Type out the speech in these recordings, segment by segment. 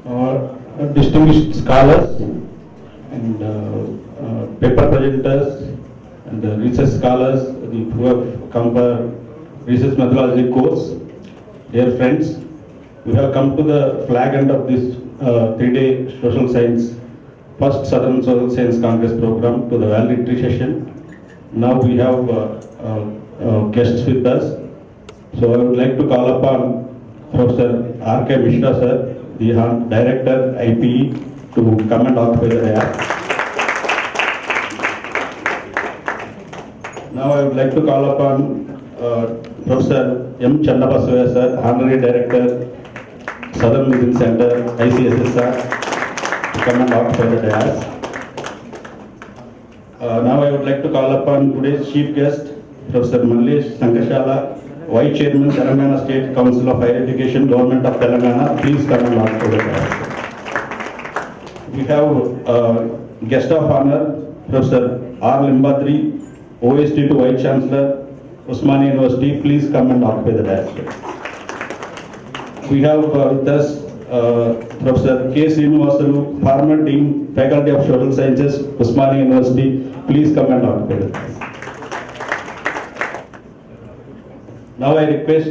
distinguished scholars and paper presenters and research scholars who have come for research methodology course. Dear friends, we have come to the flag end of this 3-day social science, first Southern Social Science Congress program to the valedictory session. Now we have guests with us. So I would like to call upon Professor R.K. Mishra sir, the Director IPE, to come and occupy the dais. Now I would like to call upon Professor M. Channabaswaya sir, Honorary Director, Southern Mission Center, ICSSR, to come and occupy the dais. Now I would like to call upon today's chief guest, Professor Mallesh Sangashala, Vice Chairman, Telangana State Council of Higher Education, Government of Telangana. Please come and occupy the dais. We have guest of honor, Professor R. Limbadri, OSD to Vice Chancellor, Osmania University. Please come and occupy the dais. We have with us Professor K. Srinivasalu, former Dean, Faculty of Social Sciences, Osmania University. Please come and occupy the dais. Now I request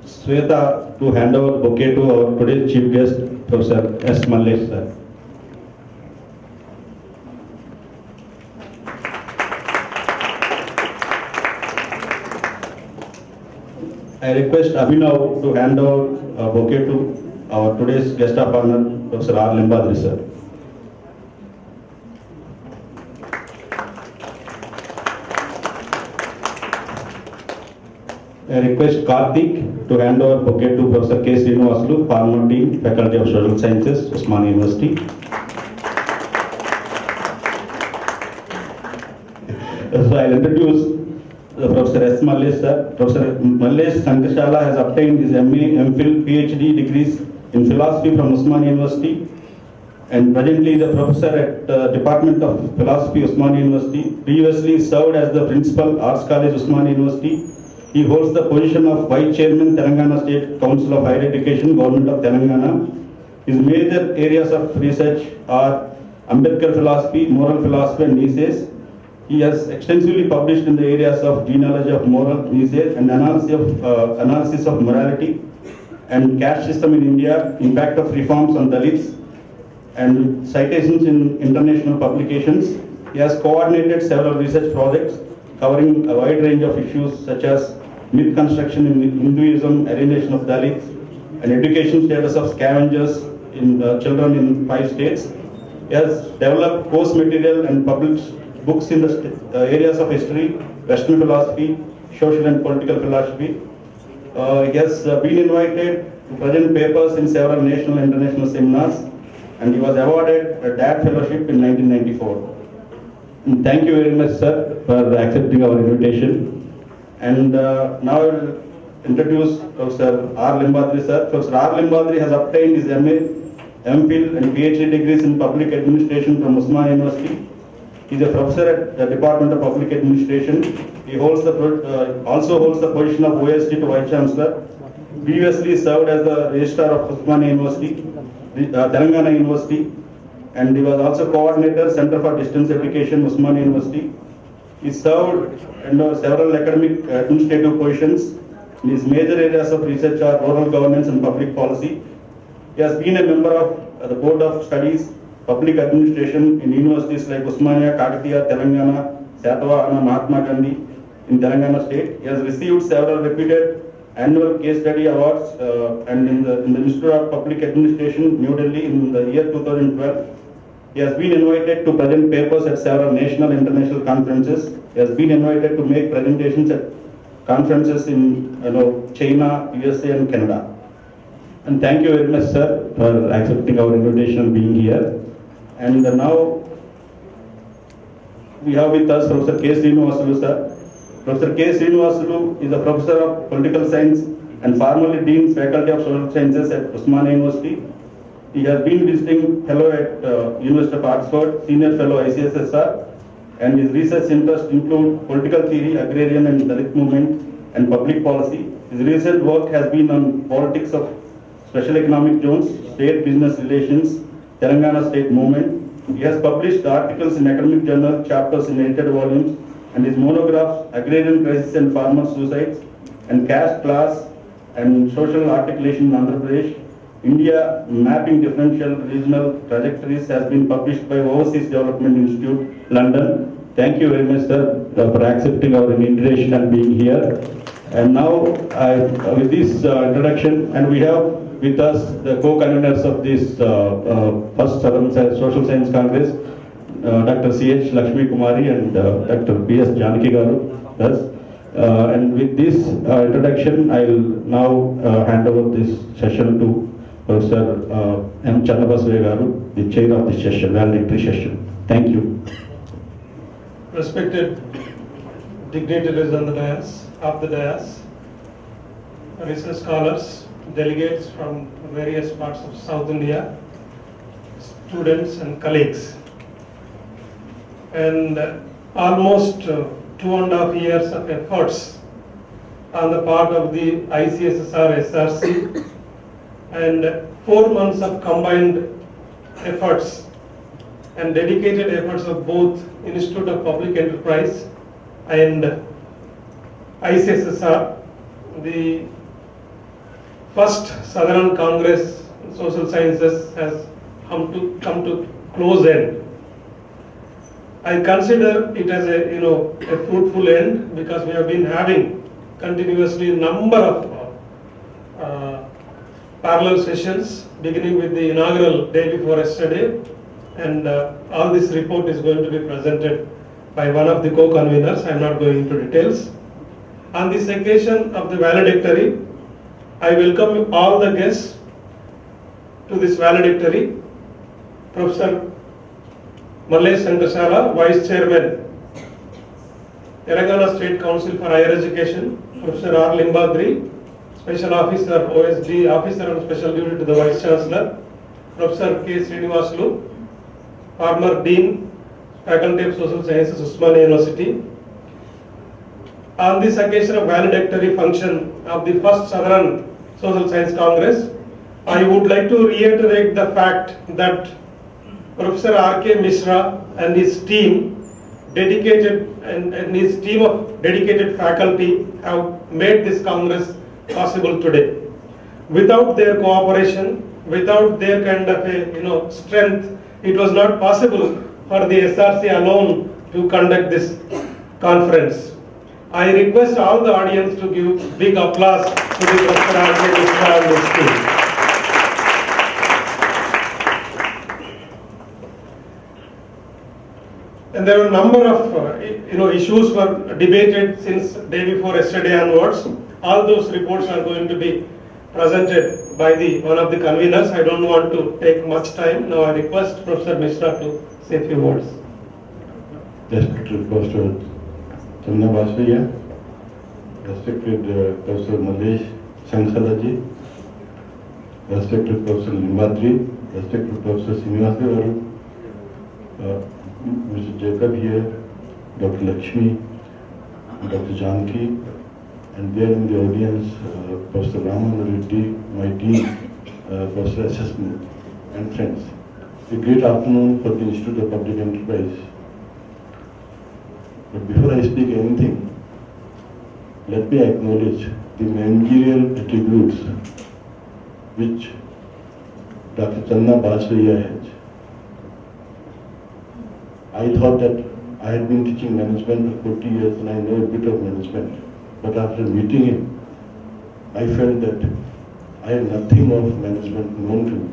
Sweta to hand over bouquet to our today's chief guest, Professor S. Mallesh sir. I request Abhinav to hand over a bouquet to our today's guest of honor, Professor R. Limbadri sir. I request Karthik to hand over bouquet to Professor K. Srinivasalu, former Dean, Faculty of Social Sciences, Osmania University. So I'll introduce Professor S. Mallesh sir. Professor Mallesh Sangashala has obtained his MA, MPhil, PhD degrees in philosophy from Osmania University and presently is a professor at Department of Philosophy, Osmania University. Previously served as the Principal, Arts College, Osmania University. He holds the position of Vice Chairman, Telangana State Council of Higher Education, Government of Telangana. His major areas of research are Ambedkar philosophy, moral philosophy and essays. He has extensively published in the areas of genealogy of moral essays and analysis of morality and caste system in India, impact of reforms on Dalits, and citations in international publications. He has coordinated several research projects covering a wide range of issues such as myth construction in Hinduism, alienation of Dalits, and education status of scavengers in children in 5 states. He has developed course material and published books in the areas of history, Western philosophy, social and political philosophy. He has been invited to present papers in several national and international seminars, and he was awarded a DAD fellowship in 1994. And thank you very much, sir, for accepting our invitation. And now I will introduce Professor R. Limbadri, sir. Professor R. Limbadri has obtained his MA, MPhil and PhD degrees in Public Administration from Osmania University. He is a professor at the Department of Public Administration. He holds also holds the position of OSD to Vice Chancellor. Previously served as the Registrar of Osmania University, Telangana University, and he was also coordinator, Center for Distance Education, Osmania University. He served in several academic administrative positions. His major areas of research are rural governance and public policy. He has been a member of the Board of Studies, Public Administration in universities like Osmania, Kakatiya, Telangana, Satavahana, Mahatma Gandhi in Telangana State. He has received several repeated annual case study awards and in the Institute of Public Administration, New Delhi in the year 2012. He has been invited to present papers at several national and international conferences. He has been invited to make presentations at conferences in China, USA and Canada. And thank you very much, sir, for accepting our invitation and being here. And now we have with us Professor K. Srinivasalu, sir. Professor K. Srinivasalu is a professor of political science and formerly Dean Faculty of Social Sciences at Osmania University. He has been visiting fellow at University of Oxford, senior fellow ICSSR, and his research interests include political theory, agrarian and Dalit movement, and public policy. His recent work has been on politics of Special Economic Zones, State Business Relations, Telangana State Movement. He has published articles in academic journals, chapters in edited volumes, and his monographs, Agrarian Crisis and Farmer Suicides, and Caste, Class, and Social Articulation in Andhra Pradesh, India Mapping Differential Regional Trajectories has been published by Overseas Development Institute, London. Thank you very much, sir, for accepting our invitation and being here. And now, with this introduction, and we have with us the co-conveners of this first Southern Social Science Congress, Dr. C.H. Lakshmi Kumari and Dr. P.S. Janaki Garu. Thus, and with this introduction, I will now hand over this session to Professor M. Channabaswaya Garu, the chair of this session, valedictory session. Thank you. Respected dignitaries on the dais, research scholars, delegates from various parts of South India, students and colleagues, and almost 2.5 years of efforts on the part of the ICSSR SRC and 4 months of combined efforts and dedicated efforts of both Institute of Public Enterprise and ICSSR, the first Southern Congress in Social Sciences has come to close end. I consider it as a fruitful end because we have been having continuously a number of parallel sessions, beginning with the inaugural day before yesterday, and all this report is going to be presented by one of the co-conveners. I am not going into details. On this occasion of the valedictory, I welcome all the guests to this valedictory. Professor Mallesh Sankarshala, Vice Chairman, Telangana State Council for Higher Education, Professor R. Limbadri, Special Officer, OSD, Officer on Special Duty to the Vice Chancellor, Professor K. Srinivasulu, former Dean, Faculty of Social Sciences, Usmania University. On this occasion of valedictory function of the first Southern Social Science Congress, I would like to reiterate the fact that Professor R.K. Mishra and his team and his team of dedicated faculty have made this Congress possible today. Without their cooperation, without their kind of strength, it was not possible for the SRC alone to conduct this conference. I request all the audience to give big applause to the Professor R.K. Mishra and his team. And there were a number of issues were debated since day before yesterday onwards. All those reports are going to be presented by one of the conveners. I don't want to take much time. Now I request Professor Mishra to say a few words. Respected Professor Channabaswaya, respected Professor Mallesh Sankarshala, respected Professor Limbadri, respected Professor Srinivasulu, Mr. Jacob here, Dr. Lakshmi, Dr. Janaki, and there in the audience, Professor Raman Reddy, my dean, Professor S.S. and friends. A great afternoon for the Institute of Public Enterprise. But before I speak anything, let me acknowledge the managerial attributes which Dr. Channabaswaya has. I thought that I had been teaching management for 40 years and I know a bit of management. But after meeting him, I felt that I have nothing of management known to me.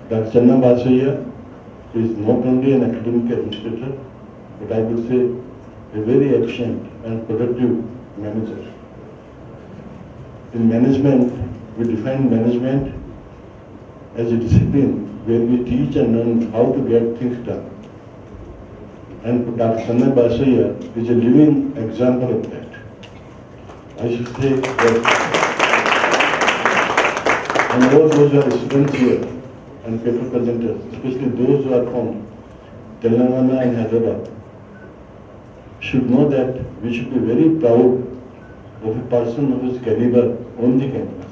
Dr. Channabaswaya is not only an academic administrator, but I would say a very efficient and productive manager. In management, we define management as a discipline where we teach and learn how to get things done. And Dr. Channabaswaya is a living example of that. I should say that, and all those who are students here and paper presenters, especially those who are from Telangana and Hyderabad, should know that we should be very proud of a person of his caliber on the campus.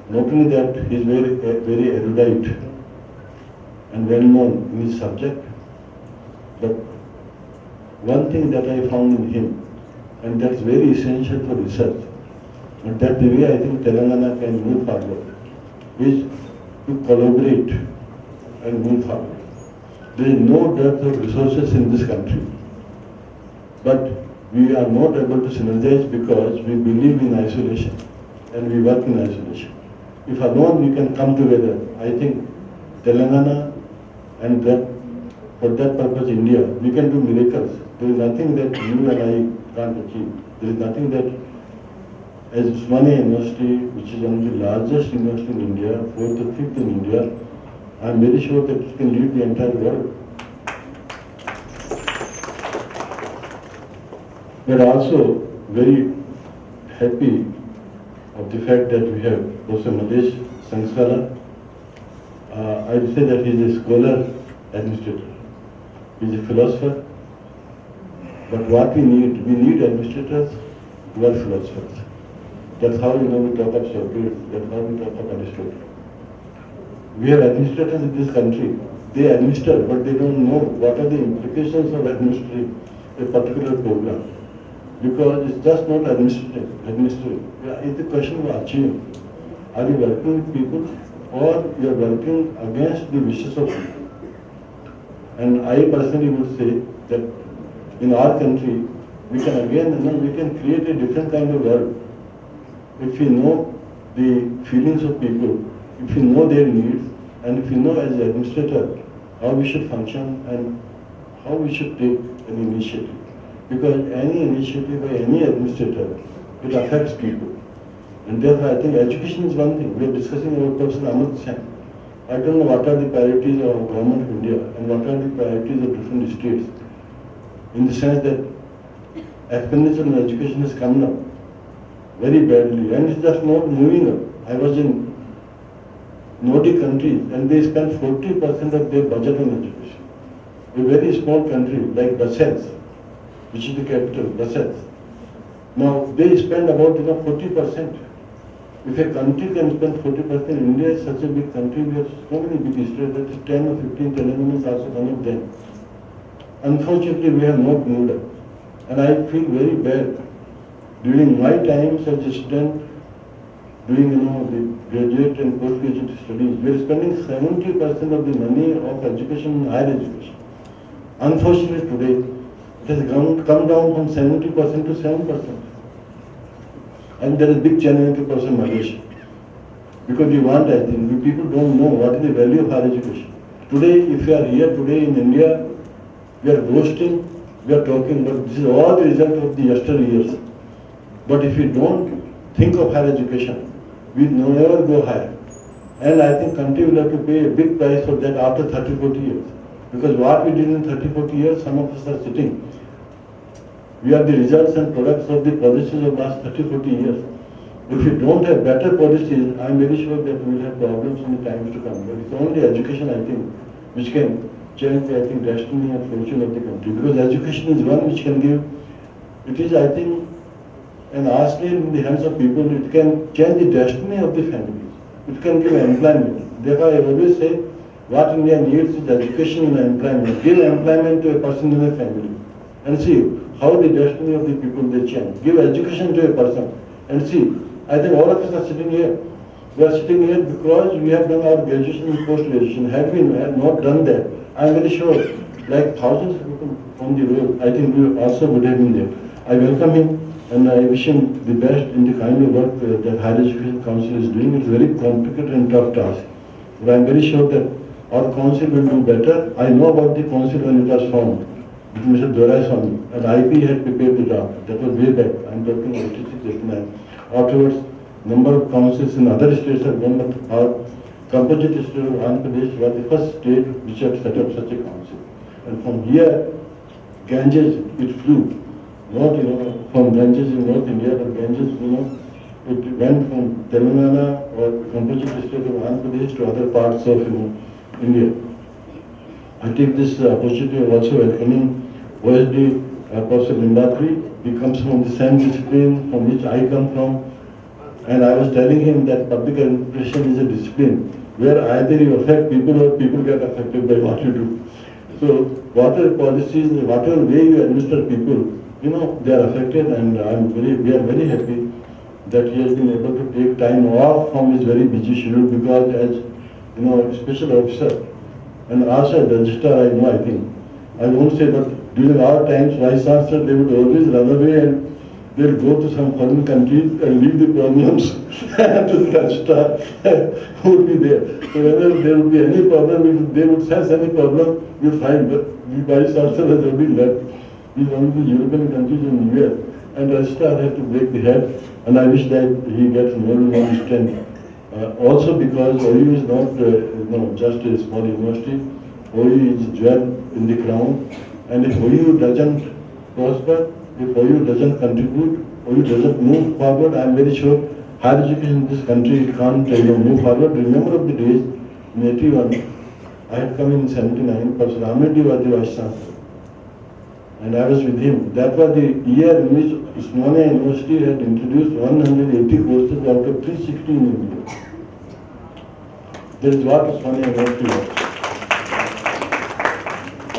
Not only that, he is very erudite and well known in his subject, but one thing that I found in him, and that's very essential for research, and that's the way I think Telangana can move forward, is to collaborate and move forward. There is no dearth of resources in this country, but we are not able to synergize because we believe in isolation and we work in isolation. If alone we can come together, I think Telangana and that, for that purpose India, we can do miracles. There is nothing that you and I can't achieve. There is nothing that, as Usmania University, which is one of the largest university in India, 4th or 5th in India, I am very sure that it can lead the entire world. We are also very happy of the fact that we have Professor Malesh Sankhala. I would say that he is a scholar administrator. He is a philosopher. But what we need administrators who are philosophers. That's how we talk of Socrates, that's how we talk of Aristotle. We have administrators in this country. They administer, but they don't know what are the implications of administering a particular program. Because it's just not administrative. It's a question of achieving. Are you working with people or you are working against the wishes of people? And I personally would say that in our country, we can we can create a different kind of world. If we know the feelings of people, if we know their needs, and if we know as an administrator how we should function and how we should take an initiative. Because any initiative by any administrator, it affects people. And therefore I think education is one thing. We are discussing about Professor Amrit Sen. I don't know what are the priorities of government of India and what are the priorities of different states. In the sense that expenditure on education has come down very badly and it's just not moving up. I was in Nordic countries and they spend 40% of their budget on education. A very small country like Brussels, which is the capital, Brussels. Now they spend about 40%. If a country can spend 40%, India is such a big country, we have so many big states, that is 10 or 15, Telangana is also one of them. Unfortunately, we have not moved up. And I feel very bad. During my times as a student, doing the graduate and postgraduate studies, we are spending 70% of the money of education in higher education. Unfortunately today, it has come down from 70% to 7%. And there is a big challenge to Professor Malesh. Because I think, people don't know what is the value of higher education. Today, if you are here today in India, we are boasting, we are talking, but this is all the result of the yesteryears. But if we don't think of higher education, we will never go higher. And I think country will have to pay a big price for that after 30-40 years. Because what we did in 30-40 years, some of us are sitting. We are the results and products of the policies of last 30-40 years. If we don't have better policies, I am very sure that we will have problems in the times to come. But it's only education, I think, which can change the destiny and fortune of the country. Because education is one which can give, it is, I think, an arsenal in the hands of people. It can change the destiny of the families. It can give employment. Therefore, I always say, what India needs is education and employment. Give employment to a person in a family and see how the destiny of the people they change. Give education to a person and see. I think all of us are sitting here. We are sitting here because we have done our graduation and post-graduation. Had we not done that, I am very sure, like thousands of people on the road, I think we also would have been there. I welcome him and I wish him the best in the kind of work that Higher Education Council is doing. It's a very complicated and tough task. But I am very sure that our council will do better. I know about the council when it was formed. With Mr. Doraiswamy, and IP had prepared the draft. That was way back. I am talking about 86-89. Afterwards, number of councils in other states have gone, but our composite state of Andhra Pradesh was the first state which had set up such a council. And from here, Ganges, it flew. Not, from Ganges in North India, but Ganges, it went from Telangana or composite state of Andhra Pradesh to other parts of, India. I take this opportunity of also welcoming OSD Professor Limbadri. He comes from the same discipline from which I come from. And I was telling him that public administration is a discipline where either you affect people or people get affected by what you do. So whatever policies, whatever way you administer people, they are affected, and we are very happy that he has been able to take time off from his very busy schedule, because as special officer and also as registrar, I think, I won't say, but during our times, vice chancellor, they would always run away and they'll go to some foreign countries and leave the problems to the registrar who would be there. So whenever there would be any problem, if they would sense any problem, we'll find, but the vice chancellor has already left. He's one of the European countries in the US, and registrar has to break the head, and I wish that he gets more and more strength. Also because OU is not just a small university. OU is jewel in the crown, and if OU doesn't prosper, if OU doesn't contribute, OU doesn't move forward, I am very sure higher education in this country can't move forward. Remember of the days in 81, I had come in 79, Professor Ramreddy was the vice chancellor, and I was with him. That was the year in which Osmania University had introduced 180 courses out of 360 in India. That is what Osmania University was.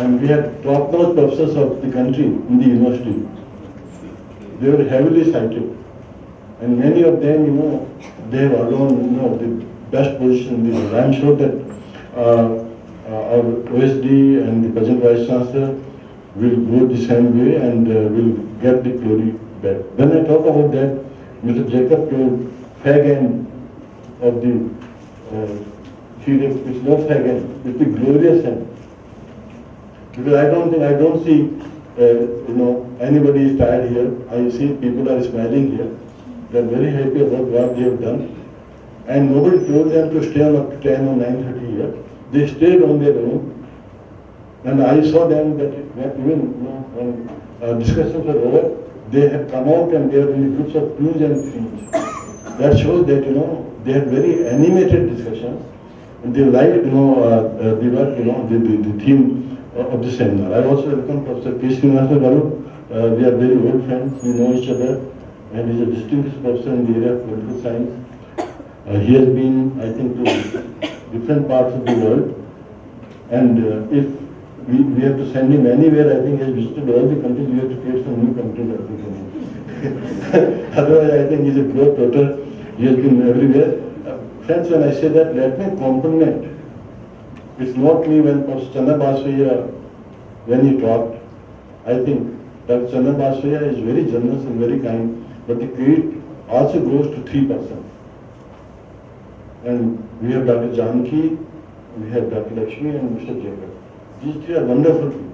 And we had top-notch professors of the country in the university. They were heavily cited. And many of them, they have alone, the best position in the world. I am sure that our OSD and the present Vice Chancellor will go the same way and will get the glory back. When I talk about that, Mr. Jacob told fag end of the it's not fag end, it's the glorious end. Because I don't see, anybody is tired here. I see people are smiling here. They are very happy about what they have done. And nobody told them to stay on up to 10 or 9:30 here. They stayed on their own. And I saw them that even when discussions were over, they had come out and they were in groups of twos and threes. That shows that, they had very animated discussions. And they liked, the theme of the seminar. I also welcome Professor K. Srinivasa Garu. We are very old friends. We know each other. And he is a distinguished professor in the area of political science. He has been, I think, to different parts of the world. And if we have to send him anywhere, I think he has visited all the countries. We have to create some new countries, I think. Otherwise, I think he is a globetrotter. He has been everywhere. Friends, when I say that, let me compliment. It's not me when Professor Chandra Basvaya, when he talked, I think Dr. Chandra Basvaya is very generous and very kind, but the credit also goes to 3%. And we have Dr. Janki, we have Dr. Lakshmi and Mr. Jacob. These three are wonderful people.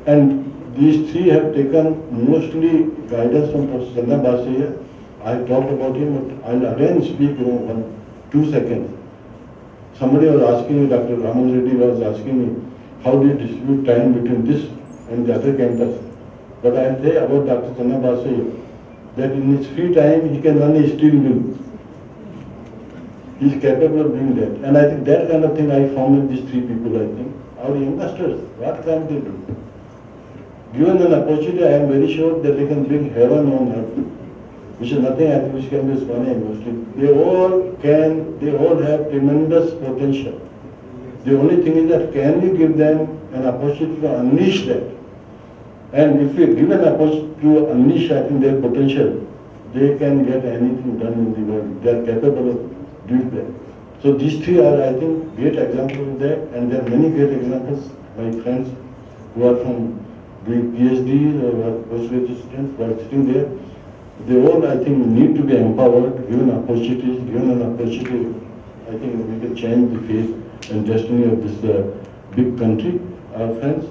And these three have taken mostly guidance from Professor Chandra Basvaya. I talked about him, but I'll again speak, 2 seconds. Somebody was asking me, Dr. Raman Reddy was asking me, how do you distribute time between this and the other campus? But I'll say about Dr. Chandra Basvaya, that in his free time, he can run a steel mill. He is capable of doing that. And I think that kind of thing I found in these three people, I think. Our youngsters, what can they do? Given an opportunity, I am very sure that they can bring heaven on earth, which is nothing I think which can be Osmania University. They all have tremendous potential. The only thing is that can we give them an opportunity to unleash that? And if we give an opportunity to unleash, I think, their potential, they can get anything done in the world. They are capable of doing that. So these three are, I think, great examples of that, and there are many great examples. My friends who are from doing PhDs or postgraduate students who are sitting there, they all, I think, need to be empowered, given opportunities, given an opportunity. I think we can change the fate and destiny of this big country. Our friends,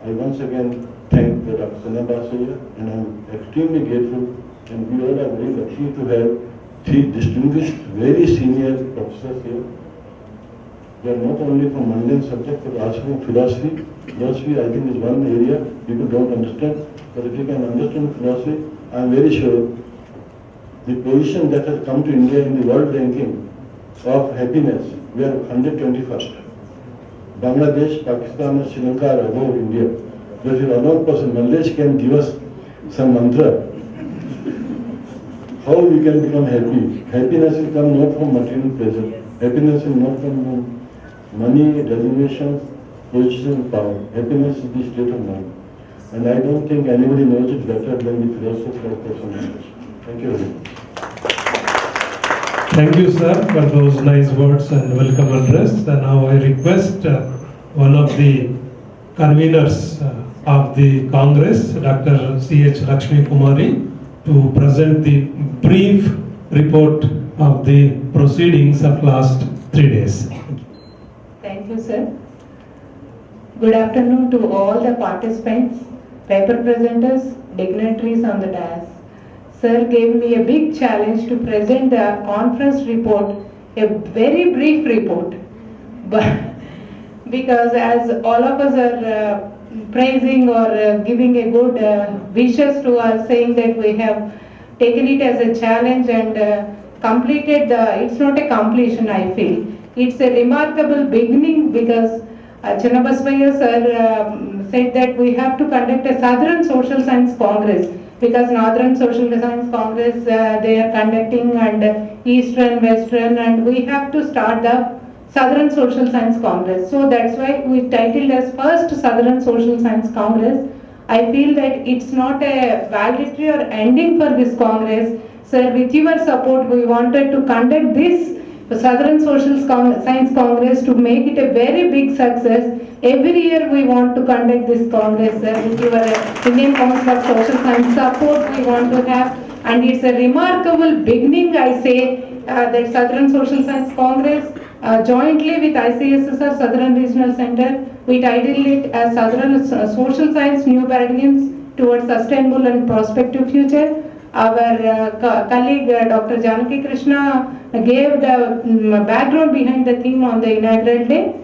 I once again thank Dr. Chandra Basvaya, and I'm extremely grateful, and we all are very lucky to have three distinguished, very senior professors here. They are not only from mundane subjects, but also from philosophy. Philosophy, I think, is one area people don't understand, but if you can understand philosophy, I am very sure the position that has come to India in the world ranking of happiness we are 121st. Bangladesh, Pakistan and Sri Lanka are above India. There is an unknown person. Mallesh can give us some mantra. How we can become happy? Happiness will come not from material pleasure. Happiness will not come from money, reservations, position, power. Happiness is the state of mind. And I don't think anybody knows it better than the philosopher of person. Thank you very much. Thank you, sir, for those nice words and welcome address. And now I request one of the conveners of the Congress, Dr. C.H. Lakshmi Kumari, to present the brief report of the proceedings of last 3 days. Thank you, sir. Good afternoon to all the participants, paper presenters, dignitaries on the dais. Sir gave me a big challenge to present the conference report, a very brief report. But because as all of us are praising or giving a good wishes to us, saying that we have taken it as a challenge and completed it's not a completion, I feel. It's a remarkable beginning because Channabasvaya sir said that we have to conduct a Southern Social Science Congress because Northern Social Science Congress they are conducting and Eastern, Western, and we have to start the Southern Social Science Congress. So that's why we titled as first Southern Social Science Congress. I feel that it's not a validity or ending for this Congress. Sir, with your support, we wanted to conduct this Southern Social Science Congress to make it a very big success. Every year we want to conduct this Congress, sir, with your Indian Council of Social Science support we want to have. And it's a remarkable beginning, I say, that Southern Social Science Congress jointly with ICSSR Southern Regional Center, we titled it as Southern Social Science New Paradigms Towards Sustainable and Prospective Future. Our colleague Dr. Janaki Krishna gave the background behind the theme on the inaugural day.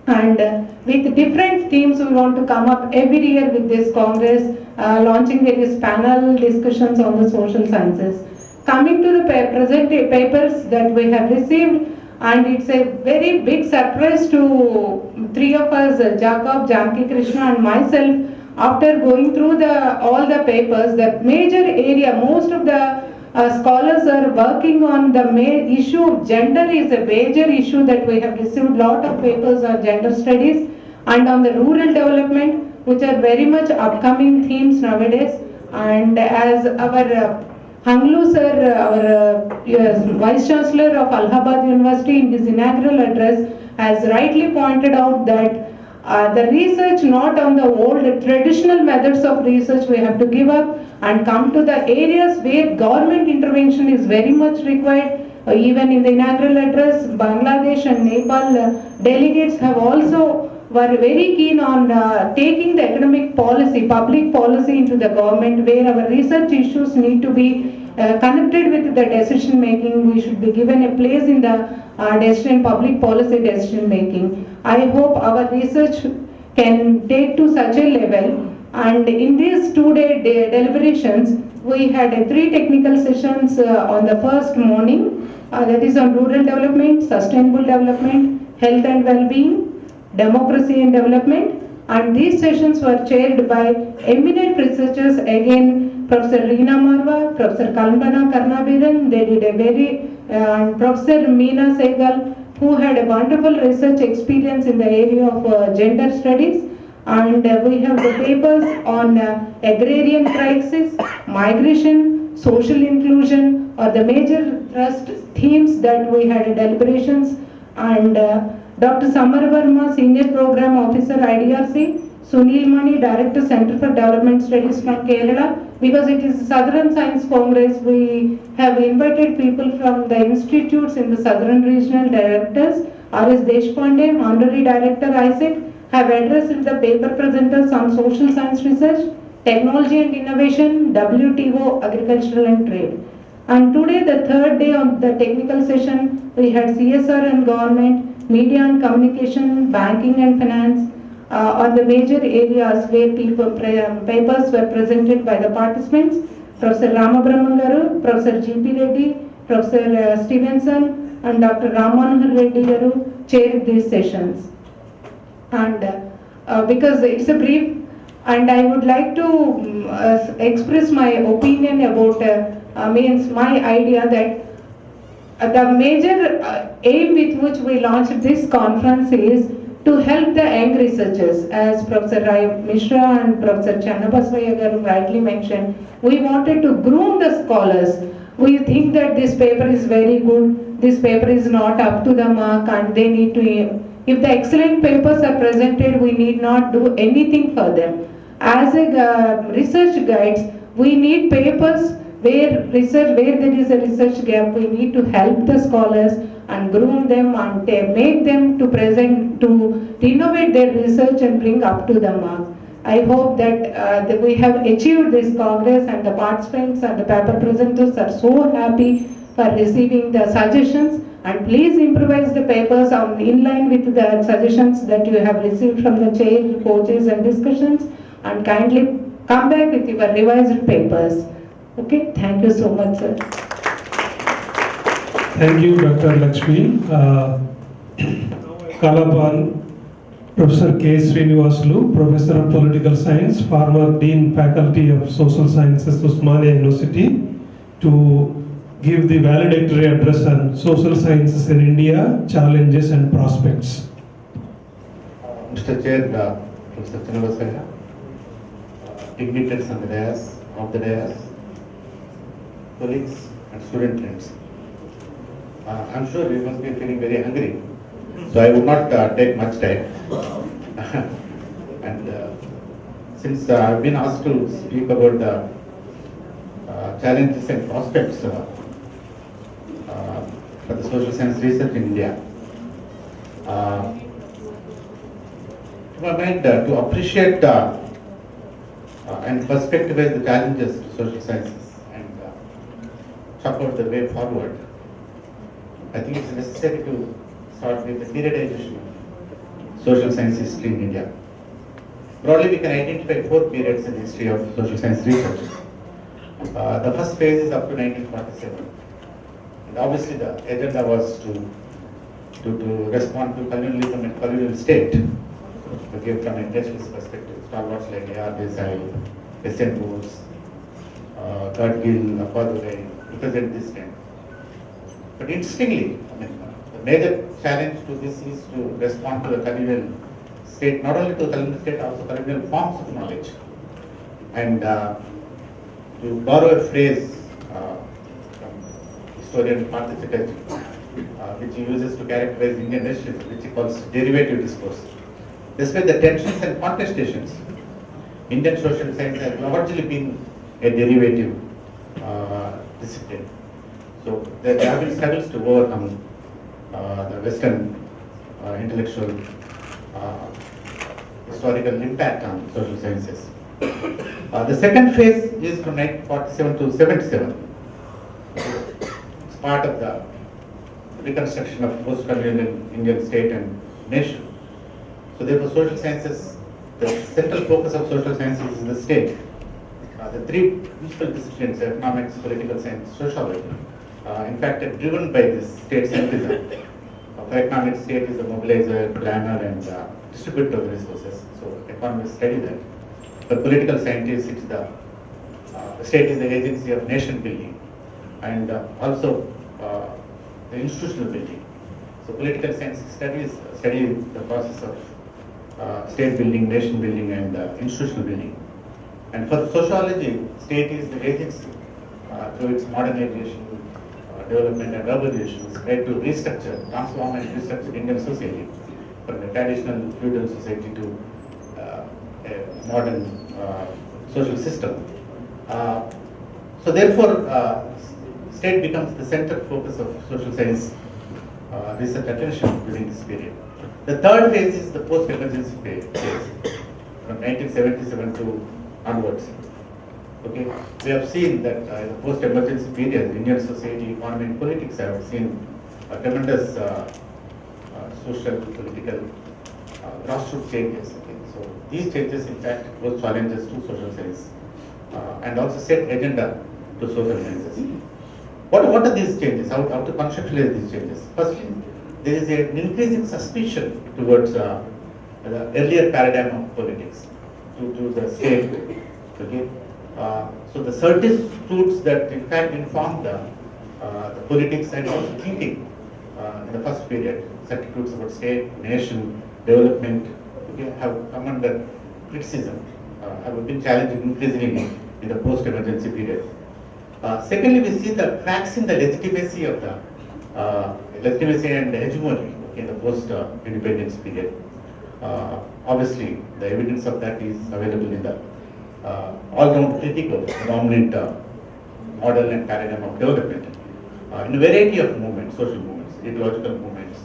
And with different themes, we want to come up every year with this Congress, launching various panel discussions on the social sciences. Coming to the present papers that we have received, and it's a very big surprise to three of us, Jacob, Janaki Krishna and myself, after going through all the papers, the major area, most of the scholars are working on the issue of gender is a major issue that we have received lot of papers on gender studies and on the rural development, which are very much upcoming themes nowadays. And as our Hanglu sir, our Vice Chancellor of Allahabad University in his inaugural address has rightly pointed out that the research not on the old traditional methods of research we have to give up and come to the areas where government intervention is very much required. Even in the inaugural address, Bangladesh and Nepal delegates have also were very keen on taking the economic policy, public policy into the government where our research issues need to be connected with the decision making. We should be given a place in the public policy decision making. I hope our research can take to such a level. And in these 2-day deliberations, we had 3 technical sessions on the first morning, that is on rural development, sustainable development, health and well-being, democracy and development. And these sessions were chaired by eminent researchers, again Professor Reena Marwa, Professor Kalpana Karnabiran. They did a very, Professor Meena Sehgal, who had a wonderful research experience in the area of gender studies. And we have the papers on agrarian crisis, migration, social inclusion, or the major thrust themes that we had deliberations. And Dr. Samar Verma, Senior Program Officer, IDRC, Sunil Mani, Director, Center for Development Studies from Kerala. Because it is Southern Science Congress, we have invited people from the institutes in the Southern Regional Directors. R.S. Deshpande, Honorary Director, ISEC, have addressed the paper presenters on social science research, technology and innovation, WTO, agricultural and trade. And today, the 3rd day on the technical session, we had CSR and government, media and communication, banking and finance, on the major areas where papers were presented by the participants. Professor Ramabrahman Garu, Professor G.P. Reddy, Professor Stevenson, and Dr. Ram Manohar Reddy garu chair these sessions. And because it's a brief, and I would like to express my opinion about means my idea that the major aim with which we launched this conference is to help the young researchers. As Professor Rai Mishra and Professor Channabaswaya garu rightly mentioned, we wanted to groom the scholars. We think that this paper is very good, this paper is not up to the mark, and they need to, if the excellent papers are presented, we need not do anything for them. As a research guides, we need papers where there is a research gap, we need to help the scholars and groom them and make them to present, to innovate their research and bring up to the mark. I hope that we have achieved this progress, and the participants and the paper presenters are so happy for receiving the suggestions, and please improvise the papers in line with the suggestions that you have received from the chair, coaches and discussions, and kindly come back with your revised papers. Okay, thank you so much, sir. Thank you, Dr. Lakshmi. Kalapan, Professor K. Srinivasulu, Professor of Political Science, former Dean Faculty of Social Sciences, Osmania University, to give the valedictory address on social sciences in India, challenges and prospects. Mr. Chair, Professor Channabaswaya, dignitaries on the dais, colleagues and student friends. I'm sure you must be feeling very hungry, so I would not take much time. And since I've been asked to speak about the challenges and prospects for the social science research in India, to my mind, to appreciate and perspectivize the challenges to social sciences and chart out the way forward, I think it's necessary to start with the periodization of social science history in India. Broadly, we can identify 4 periods in the history of social science research. The first phase is up to 1947. And obviously the agenda was to respond to colonialism and colonial state, to give from an internationalist perspective. Stalwarts like A.R. Desai, S.N. Bose, Gadgil, Appadurai represent this trend. But interestingly, the major challenge to this is to respond to the colonial state, not only to the colonial state, also colonial forms of knowledge. And to borrow a phrase from historian Partha Chatterjee, which he uses to characterize Indian nationalism, which he calls derivative discourse. This way, the tensions and contestations, Indian social science has largely been a derivative discipline. So there have been struggles to overcome the Western intellectual historical impact on social sciences. The second phase is from 1947 to 77. It's part of the reconstruction of post-colonial Indian state and nation. So therefore, social sciences, the central focus of social sciences is the state. The 3 principal disciplines, economics, political science, sociology, in fact, are driven by this state centrism. For economics, state is the mobilizer, planner, and distributor of the resources. So economists study that. For political scientists, it's the state is the agency of nation building, and also the institutional building. So political science study the process of state building, nation building, and institutional building. And for sociology, state is the agency through its modernization, development and urbanization, is trying to restructure, transform and restructure Indian society from a traditional feudal society to a modern social system. So therefore, state becomes the central focus of social science research attention during this period. The third phase is the post-emergency phase, from 1977 to onwards. Okay, we have seen that in the post-emergency period, Indian society, economy, and politics have seen a tremendous social, political, grassroots changes. Okay. So these changes, in fact, pose challenges to social science and also set agenda to social sciences. What are these changes? How to conceptualize these changes? Firstly, there is an increasing suspicion towards the earlier paradigm of politics to the state. Okay, so the certitudes that in fact inform the politics and also thinking in the first period, certitudes about state, nation, development, okay, have come under criticism, have been challenged increasingly in the post-emergency period. Secondly, we see the cracks in the legitimacy of the legitimacy and hegemony in the post-independence period. Obviously, the evidence of that is available in the all-round critique of the dominant model and paradigm of development in a variety of movements, social movements, ideological movements,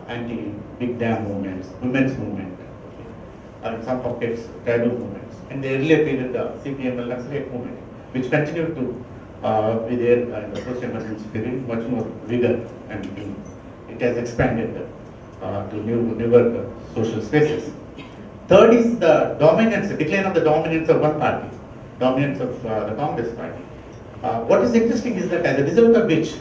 anti-big dam movements, women's movement, or in some pockets, tribal movements. In the earlier period, the CPM and Naxalite movement, which continued to be there in the post-emergency period, much more vigor, and it has expanded to newer social spaces. Third is the dominance, the decline of the dominance of one party, dominance of the Congress party. What is interesting is that as a result of which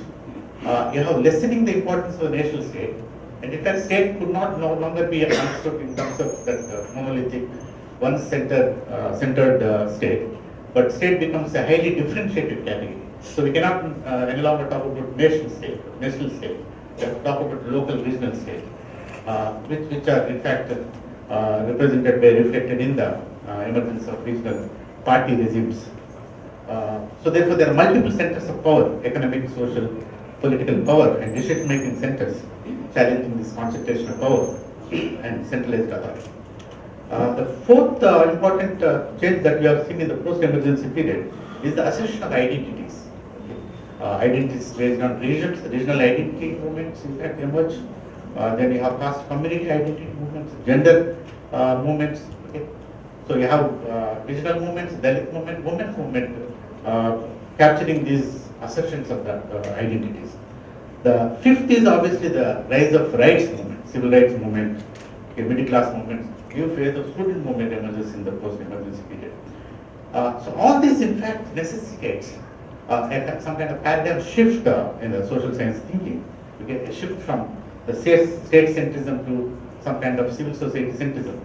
you have lessening the importance of the national state, and in fact state could no longer be understood in terms of that monolithic, one-centered state, but state becomes a highly differentiated category. So we cannot any longer talk about national state, national state. We have to talk about local, regional state, which are in fact represented by, reflected in the emergence of regional party regimes. So therefore there are multiple centers of power, economic, social, political power, and decision-making centers challenging this concentration of power and centralized authority. The fourth important change that we have seen in the post-emergency period is the assertion of identities. Identities based on regions, regional identity movements in fact emerge. Then you have caste community identity movements, gender movements. Okay. So you have regional movements, Dalit movement, women's movement, capturing these assertions of the identities. The fifth is obviously the rise of rights movement, civil rights movement, okay, middle class movements, new phase of student movement emerges in the post-emergency period. So all this in fact necessitates some kind of paradigm shift in the social science thinking. We get a shift from the state centrism to some kind of civil society centrism.